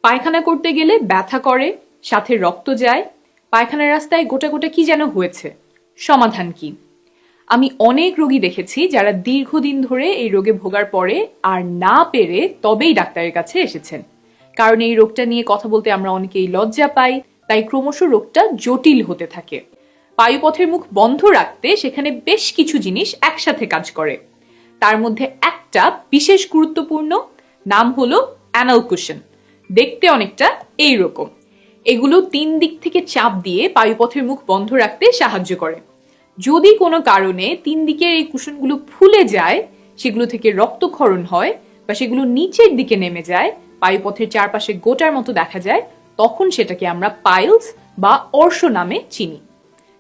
পায়খানা করতে গেলে ব্যথা করে, সাথে রক্ত যায়, পায়খানার রাস্তায় গোটা গোটা কি যেন হয়েছে। সমাধান কি? আমি অনেক রোগী দেখেছি যারা দীর্ঘদিন ধরে এই রোগে ভোগার পরে আর না পেরে তবেই ডাক্তারের কাছে এসেছেন। কারণ এই রোগটা নিয়ে কথা বলতে আমরা অনেকেই লজ্জা পাই, তাই ক্রমশ রোগটা জটিল হতে থাকে। পায়ুপথের মুখ বন্ধ রাখতে সেখানে বেশ কিছু জিনিস একসাথে কাজ করে। তার মধ্যে একটা বিশেষ গুরুত্বপূর্ণ, নাম হলো অ্যানাল কুশন। দেখতে অনেকটা এইরকম। এগুলো 3 দিক থেকে চাপ দিয়ে পায়ুপথের মুখ বন্ধ রাখতে সাহায্য করে। যদি কোনো কারণে 3 দিকের এই কুশনগুলো ফুলে যায়, সেগুলো থেকে রক্তক্ষরণ হয় বা সেগুলো নিচের দিকে নেমে যায়, পায়ুপথের চারপাশে গোটার মতো দেখা যায়, তখন সেটাকে আমরা পাইলস বা অর্শ নামে চিনি।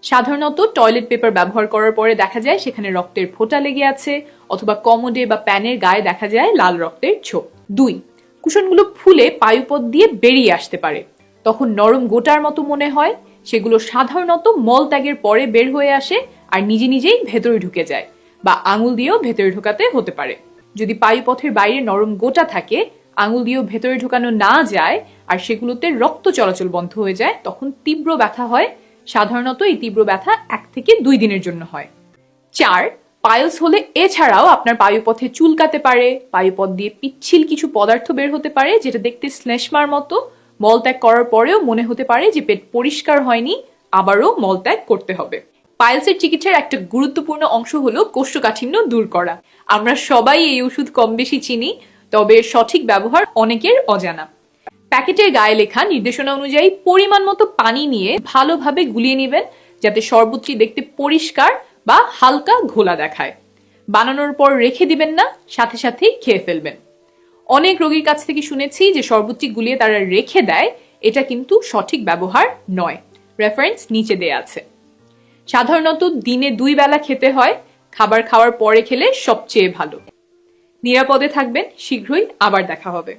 সাধারণত টয়লেট পেপার ব্যবহার করার পরে দেখা যায় সেখানে রক্তের ফোঁটা লেগে আছে, অথবা কমোডে বা প্যানের গায়ে দেখা যায় লাল রক্তের ছোপ। 2, কুশনগুলো ফুলে পায়ুপথ দিয়ে বেরিয়ে আসতে পারে। তখন নরম গোটার মতো মনে হয়। সেগুলো সাধারণত মলত্যাগের পরে বের হয়ে আসে আর নিজে নিজেই ভেতরে ঢুকে যায়, বা আঙুল দিয়েও ভেতরে ঢোকাতে হতে পারে। যদি পায়ুপথের বাইরে নরম গোটা থাকে, আঙুল দিয়েও ভেতরে ঢোকানো না যায় আর সেগুলোতে রক্ত চলাচল বন্ধ হয়ে যায়, তখন তীব্র ব্যথা হয়। সাধারণত এই তীব্র ব্যথা 1 থেকে 2 দিনের জন্য হয়। 4, পাইলস হলে এছাড়াও আপনার পায়ুপথে চুলকাতে পারে, পায়ুপথ দিয়ে পিচ্ছিল কিছু পদার্থ বের হতে পারে যেটা দেখতে শ্লেষ্মার মতো। মলত্যাগ করার পরেও মনে হতে পারে যে পেট পরিষ্কার হয়নি, আবারও মলত্যাগ করতে হবে। পাইলসের চিকিৎসার একটা গুরুত্বপূর্ণ অংশ হলো কোষ্ঠকাঠিন্য দূর করা। আমরা সবাই এই ওষুধ কম বেশি চিনি, তবে সঠিক ব্যবহার অনেকের অজানা। প্যাকেটের গায়ে লেখা নির্দেশনা অনুযায়ী পরিমাণ মতো পানি নিয়ে ভালোভাবে গুলিয়ে নেবেন, যাতে শরবতটি দেখতে পরিষ্কার বা হালকা ঘোলা দেখায়। বানানোর পর রেখে দিবেন না, সাথে সাথেই খেয়ে ফেলবেন। অনেক রোগীর কাছ থেকে শুনেছি যে শরবতটি গুলিয়ে তারা রেখে দেয়, এটা কিন্তু সঠিক ব্যবহার নয়। রেফারেন্স নিচে দেয়া আছে। সাধারণত দিনে 2 বেলা খেতে হয়, খাবার খাওয়ার পরে খেলে সবচেয়ে ভালো। নিরাপদে থাকবেন, শীঘ্রই আবার দেখা হবে।